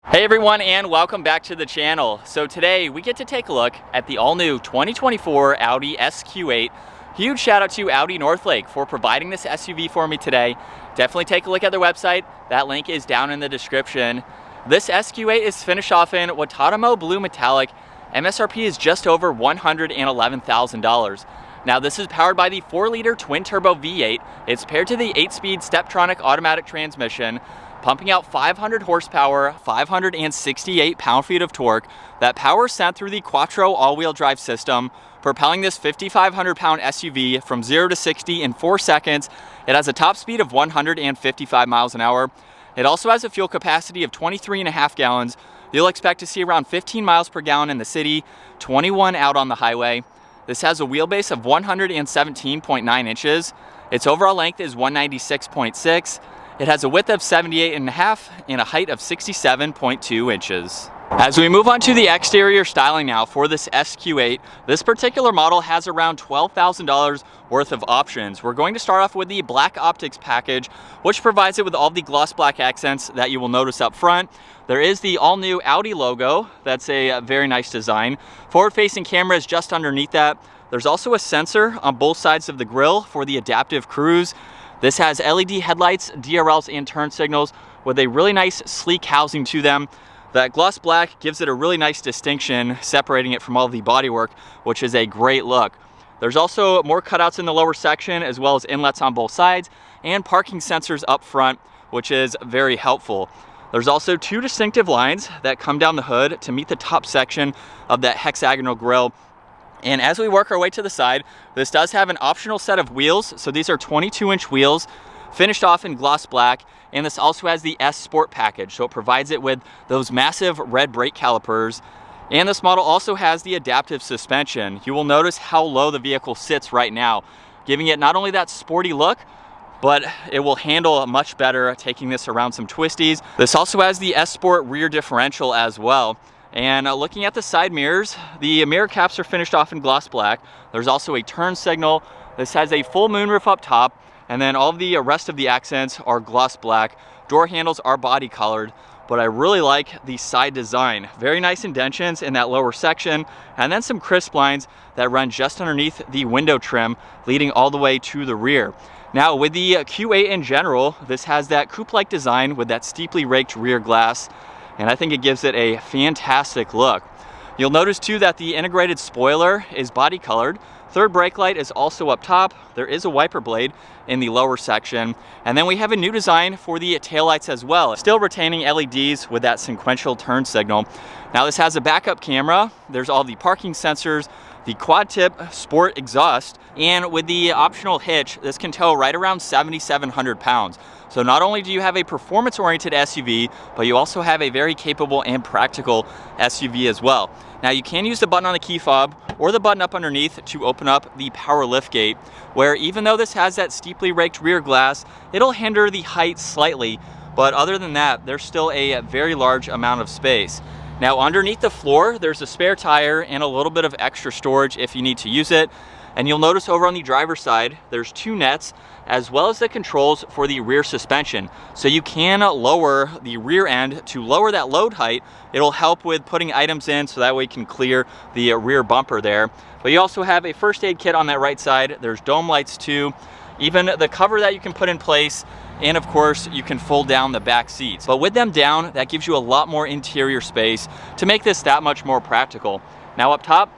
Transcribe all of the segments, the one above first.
Hey everyone, and welcome back to the channel. So today we get to take a look at the all-new 2024 Audi SQ8. Huge shout out to Audi Northlake for providing this SUV for me today. Definitely take a look at their website. That link is down in the description. This SQ8 is finished off in Watadamo Blue Metallic. MSRP is just over $111,000. Now this is powered by the 4-liter twin-turbo V8. It's paired to the 8-speed Steptronic automatic transmission, pumping out 500 horsepower, 568 pound-feet of torque. That power is sent through the Quattro all-wheel drive system, propelling this 5,500-pound SUV from 0 to 60 in 4 seconds. It has a top speed of 155 miles an hour. It also has a fuel capacity of 23.5 gallons. You'll expect to see around 15 miles per gallon in the city, 21 out on the highway. This has a wheelbase of 117.9 inches. Its overall length is 196.6. It has a width of 78.5 and a height of 67.2 inches. As we move on to the exterior styling now for this SQ8, this particular model has around $12,000 worth of options. We're going to start off with the black optics package, which provides it with all the gloss black accents that you will notice up front. There is the all-new Audi logo. That's a very nice design. Forward-facing camera is just underneath that. There's also a sensor on both sides of the grille for the adaptive cruise. This has LED headlights, DRLs, and turn signals with a really nice sleek housing to them. That gloss black gives it a really nice distinction, separating it from all the bodywork, which is a great look. There's also more cutouts in the lower section, as well as inlets on both sides, and parking sensors up front, which is very helpful. There's also 2 distinctive lines that come down the hood to meet the top section of that hexagonal grille. And as we work our way to the side, this does have an optional set of wheels. So these are 22-inch wheels, finished off in gloss black. And this also has the S Sport package. So it provides it with those massive red brake calipers. And this model also has the adaptive suspension. You will notice how low the vehicle sits right now, giving it not only that sporty look, but it will handle much better taking this around some twisties. This also has the S Sport rear differential as well. And looking at the side mirrors, the mirror caps are finished off in gloss black. There's also a turn signal. This has a full moonroof up top, and then all of the rest of the accents are gloss black. Door handles are body colored, but I really like the side design. Very nice indentions in that lower section, and then some crisp lines that run just underneath the window trim, leading all the way to the rear. Now with the Q8 in general, this has that coupe-like design with that steeply raked rear glass, and I think it gives it a fantastic look. You'll notice too that the integrated spoiler is body colored. Third brake light is also up top. There is a wiper blade in the lower section. And then we have a new design for the taillights as well, still retaining LEDs with that sequential turn signal. Now this has a backup camera. There's all the parking sensors, the quad tip sport exhaust, and with the optional hitch, this can tow right around 7,700 pounds. So not only do you have a performance-oriented SUV, but you also have a very capable and practical SUV as well. Now you can use the button on the key fob or the button up underneath to open up the power liftgate, where even though this has that steeply raked rear glass, it'll hinder the height slightly, but other than that, there's still a very large amount of space. Now underneath the floor, there's a spare tire and a little bit of extra storage if you need to use it. And you'll notice over on the driver's side, there's 2 nets, as well as the controls for the rear suspension. So you can lower the rear end to lower that load height. It'll help with putting items in so that way you can clear the rear bumper there. But you also have a first aid kit on that right side. There's dome lights too, even the cover that you can put in place. And of course, you can fold down the back seats. But with them down, that gives you a lot more interior space to make this that much more practical. Now up top,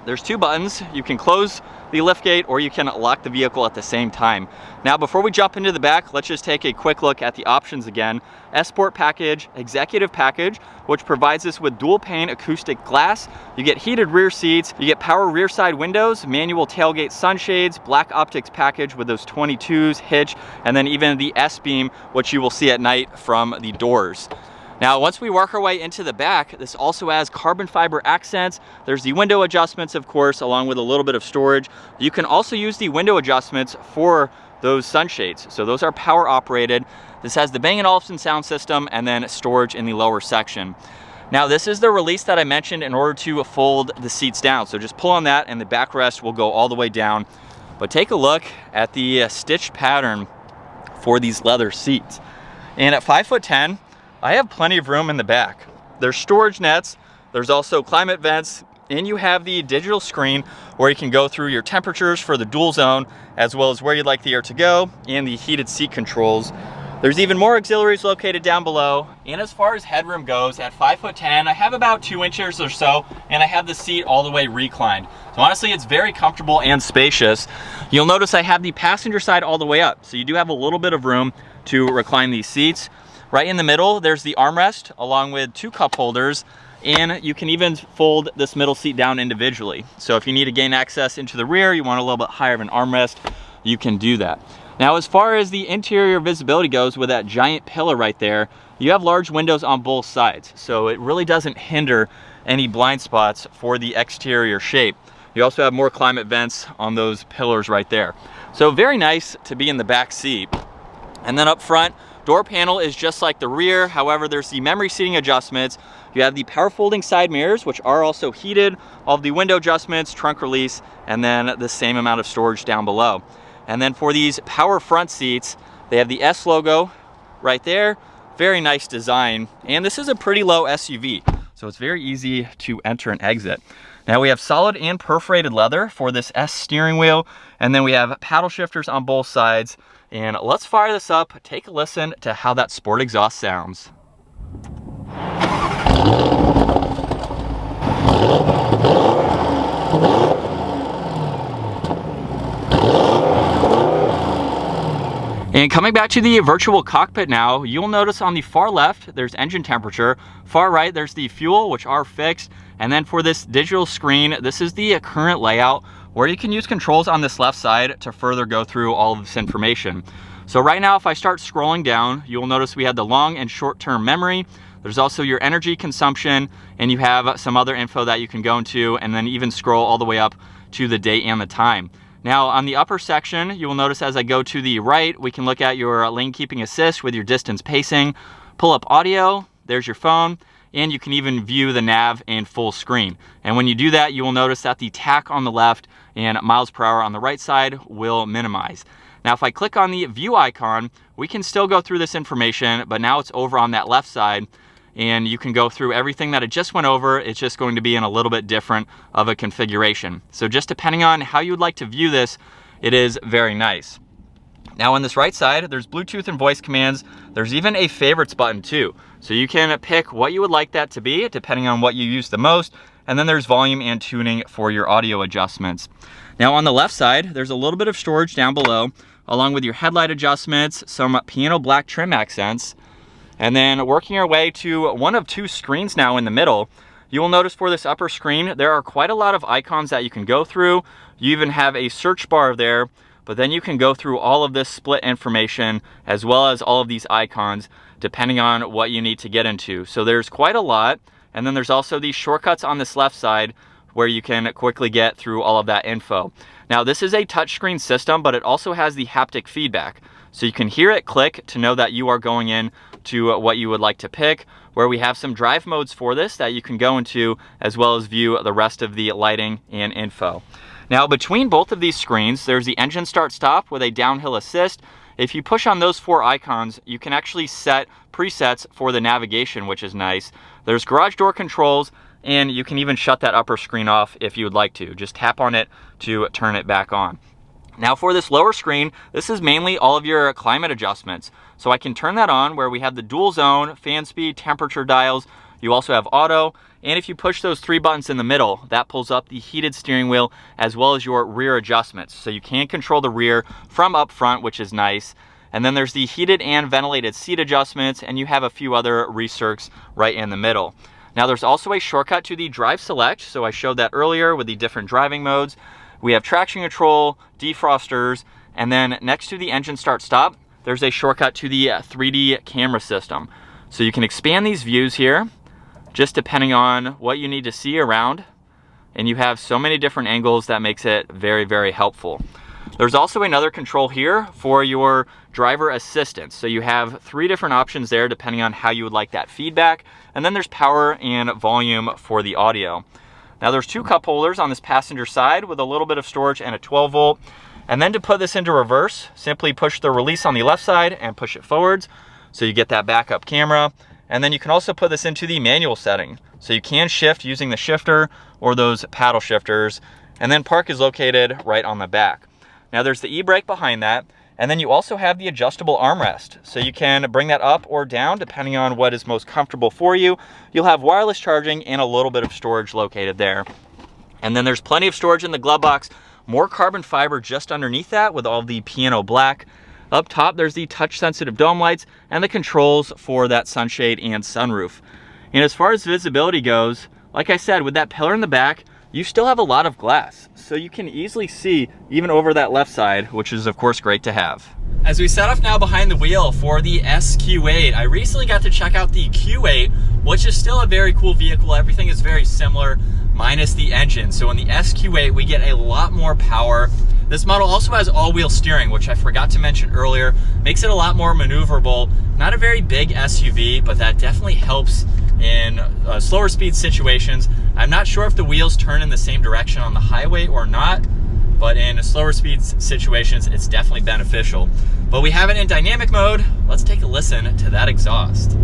there's 2 buttons. You can close the liftgate or you can lock the vehicle at the same time. Now before we jump into the back, let's just take a quick look at the options again. S Sport package, executive package, which provides us with dual pane acoustic glass. You get heated rear seats, you get power rear side windows, manual tailgate sunshades, black optics package with those 22s, hitch, and then even the S-beam, which you will see at night from the doors. Now, once we work our way into the back, this also has carbon fiber accents. There's the window adjustments, of course, along with a little bit of storage. You can also use the window adjustments for those sunshades. So those are power operated. This has the Bang & Olufsen sound system and then storage in the lower section. Now, this is the release that I mentioned in order to fold the seats down. So just pull on that and the backrest will go all the way down. But take a look at the stitched pattern for these leather seats. And at 5'10", I have plenty of room in the back. There's storage nets, there's also climate vents, and you have the digital screen where you can go through your temperatures for the dual zone, as well as where you'd like the air to go, and the heated seat controls. There's even more auxiliaries located down below. And as far as headroom goes, at 5'10", I have about 2 inches or so, and I have the seat all the way reclined. So honestly, it's very comfortable and spacious. You'll notice I have the passenger side all the way up, so you do have a little bit of room to recline these seats. Right in the middle, there's the armrest along with 2 cup holders, and you can even fold this middle seat down individually. So if you need to gain access into the rear, you want a little bit higher of an armrest, you can do that. Now, as far as the interior visibility goes, with that giant pillar right there, you have large windows on both sides, so it really doesn't hinder any blind spots for the exterior shape. You also have more climate vents on those pillars right there. So very nice to be in the back seat. And then up front, door panel is just like the rear. However, there's the memory seating adjustments. You have the power folding side mirrors, which are also heated, all of the window adjustments, trunk release, and then the same amount of storage down below. And then for these power front seats, they have the S logo right there. Very nice design. And this is a pretty low SUV, so it's very easy to enter and exit. Now we have solid and perforated leather for this S steering wheel, and then we have paddle shifters on both sides. And let's fire this up, take a listen to how that sport exhaust sounds. And coming back to the virtual cockpit now, you'll notice on the far left, there's engine temperature. Far right, there's the fuel, which are fixed. And then for this digital screen, this is the current layout where you can use controls on this left side to further go through all of this information. So right now, if I start scrolling down, you'll notice we have the long and short-term memory. There's also your energy consumption, and you have some other info that you can go into, and then even scroll all the way up to the date and the time. Now on the upper section, you will notice as I go to the right, we can look at your lane keeping assist with your distance pacing, pull up audio, there's your phone, and you can even view the nav in full screen. And when you do that, you will notice that the tach on the left and miles per hour on the right side will minimize. Now if I click on the view icon, we can still go through this information, but now it's over on that left side, and you can go through everything that it just went over. It's just going to be in a little bit different of a configuration. So just depending on how you would like to view this, it is very nice. Now on this right side, there's Bluetooth and voice commands. There's even a favorites button too. So you can pick what you would like that to be, depending on what you use the most. And then there's volume and tuning for your audio adjustments. Now on the left side, there's a little bit of storage down below, along with your headlight adjustments, some piano black trim accents. And then working our way to one of 2 screens now in the middle, you will notice for this upper screen, there are quite a lot of icons that you can go through. You even have a search bar there, but then you can go through all of this split information as well as all of these icons, depending on what you need to get into. So there's quite a lot. And then there's also these shortcuts on this left side where you can quickly get through all of that info. Now this is a touchscreen system, but it also has the haptic feedback. So you can hear it click to know that you are going in to what you would like to pick, where we have some drive modes for this that you can go into, as well as view the rest of the lighting and info. Now between both of these screens, there's the engine start stop with a downhill assist. If you push on those 4 icons, you can actually set presets for the navigation, which is nice. There's garage door controls, and you can even shut that upper screen off if you would like to. Just tap on it to turn it back on. Now for this lower screen, this is mainly all of your climate adjustments. So I can turn that on where we have the dual zone, fan speed, temperature dials. You also have auto. And if you push those 3 buttons in the middle, that pulls up the heated steering wheel as well as your rear adjustments. So you can control the rear from up front, which is nice. And then there's the heated and ventilated seat adjustments, and you have a few other recircs right in the middle. Now there's also a shortcut to the drive select. So I showed that earlier with the different driving modes. We have traction control, defrosters, and then next to the engine start stop, there's a shortcut to the 3D camera system. So you can expand these views here, just depending on what you need to see around. And you have so many different angles that makes it very, very helpful. There's also another control here for your driver assistance. So you have 3 different options there depending on how you would like that feedback. And then there's power and volume for the audio. Now there's 2 cup holders on this passenger side with a little bit of storage and a 12 volt. And then to put this into reverse, simply push the release on the left side and push it forwards. So you get that backup camera. And then you can also put this into the manual setting. So you can shift using the shifter or those paddle shifters. And then park is located right on the back. Now there's the e-brake behind that. And then you also have the adjustable armrest. So you can bring that up or down depending on what is most comfortable for you. You'll have wireless charging and a little bit of storage located there. And then there's plenty of storage in the glove box. More carbon fiber just underneath that with all the piano black. Up top, there's the touch-sensitive dome lights and the controls for that sunshade and sunroof. And as far as visibility goes, like I said, with that pillar in the back, you still have a lot of glass. So you can easily see even over that left side, which is of course great to have. As we set off now behind the wheel for the SQ8, I recently got to check out the Q8, which is still a very cool vehicle. Everything is very similar, minus the engine. So in the SQ8, we get a lot more power. This model also has all-wheel steering, which I forgot to mention earlier. Makes it a lot more maneuverable. Not a very big SUV, but that definitely helps in slower speed situations. I'm not sure if the wheels turn in the same direction on the highway or not, but in slower speed situations, it's definitely beneficial. But we have it in dynamic mode. Let's take a listen to that exhaust.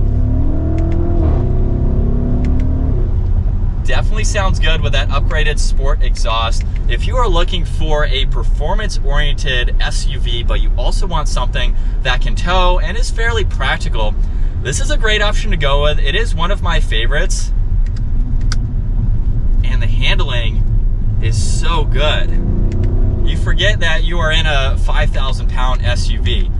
Definitely sounds good with that upgraded sport exhaust. If you are looking for a performance-oriented SUV, but you also want something that can tow and is fairly practical, this is a great option to go with. It is one of my favorites. And the handling is so good. You forget that you are in a 5,000-pound SUV.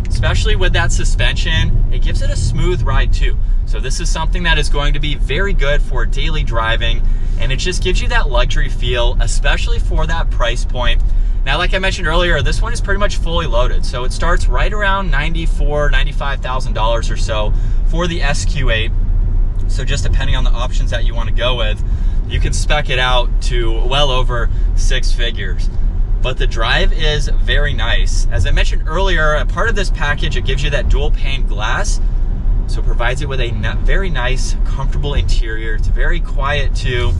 Especially with that suspension, it gives it a smooth ride too. So this is something that is going to be very good for daily driving, and it just gives you that luxury feel, especially for that price point. Now, like I mentioned earlier, this one is pretty much fully loaded. So it starts right around $94,000, $95,000 or so for the SQ8. So just depending on the options that you want to go with, you can spec it out to well over 6 figures. But the drive is very nice. As I mentioned earlier, a part of this package, it gives you that dual pane glass. So it provides it with a very nice, comfortable interior. It's very quiet too.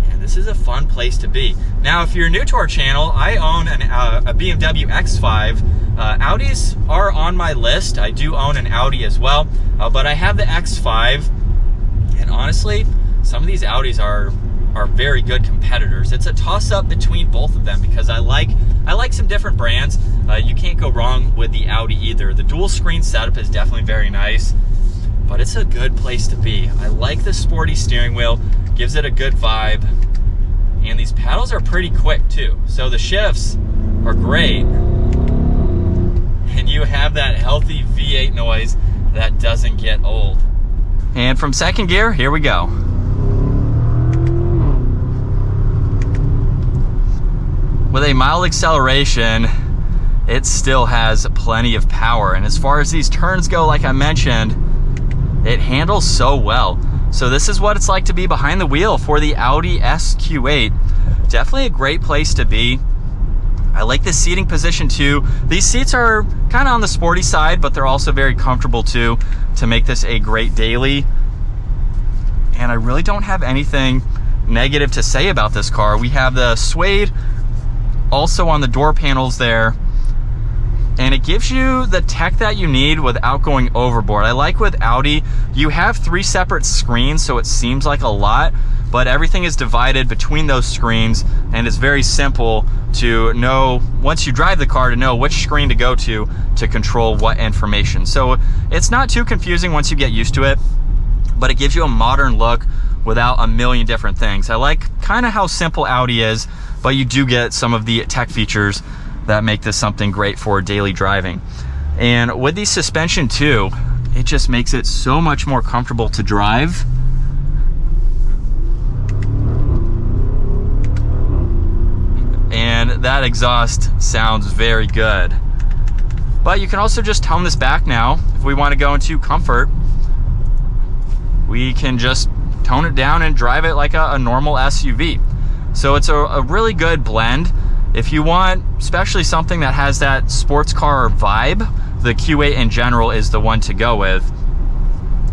And this is a fun place to be. Now, if you're new to our channel, I own a BMW X5. Audis are on my list. I do own an Audi as well, but I have the X5. And honestly, some of these Audis are very good competitors. It's a toss-up between both of them because I like some different brands. You can't go wrong with the Audi either. The dual screen setup is definitely very nice, but it's a good place to be. I like the sporty steering wheel, gives it a good vibe, and these paddles are pretty quick too. So the shifts are great, and you have that healthy V8 noise that doesn't get old. And from second gear, here we go. With a mild acceleration, it still has plenty of power. And as far as these turns go, like I mentioned, it handles so well. So this is what it's like to be behind the wheel for the Audi SQ8. Definitely a great place to be. I like the seating position too. These seats are kind of on the sporty side, but they're also very comfortable too, to make this a great daily. And I really don't have anything negative to say about this car. We have the suede also on the door panels there, and it gives you the tech that you need without going overboard. I like with Audi, you have 3 separate screens, so it seems like a lot, but everything is divided between those screens, and it's very simple to know, once you drive the car, to know which screen to go to control what information. So it's not too confusing once you get used to it, but it gives you a modern look without a million different things. I like kind of how simple Audi is, but you do get some of the tech features that make this something great for daily driving. And with the suspension too, it just makes it so much more comfortable to drive. And that exhaust sounds very good. But you can also just tone this back now. If we want to go into comfort, we can just tone it down and drive it like a normal SUV. So it's a really good blend. If you want, especially something that has that sports car vibe, the Q8 in general is the one to go with.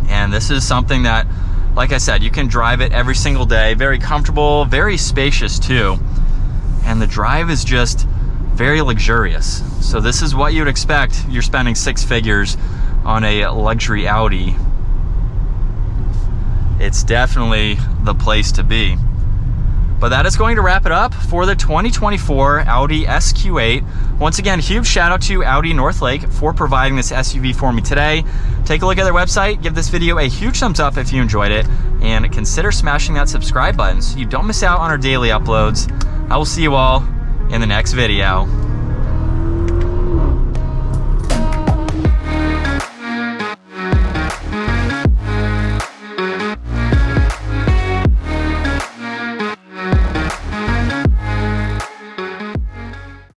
And this is something that, like I said, you can drive it every single day. Very comfortable, very spacious too. And the drive is just very luxurious. So this is what you'd expect. You're spending 6 figures on a luxury Audi, it's definitely the place to be. But that is going to wrap it up for the 2024 Audi SQ8. Once again, huge shout out to Audi Northlake for providing this SUV for me today. Take a look at their website, give this video a huge thumbs up if you enjoyed it, and consider smashing that subscribe button so you don't miss out on our daily uploads. I will see you all in the next video.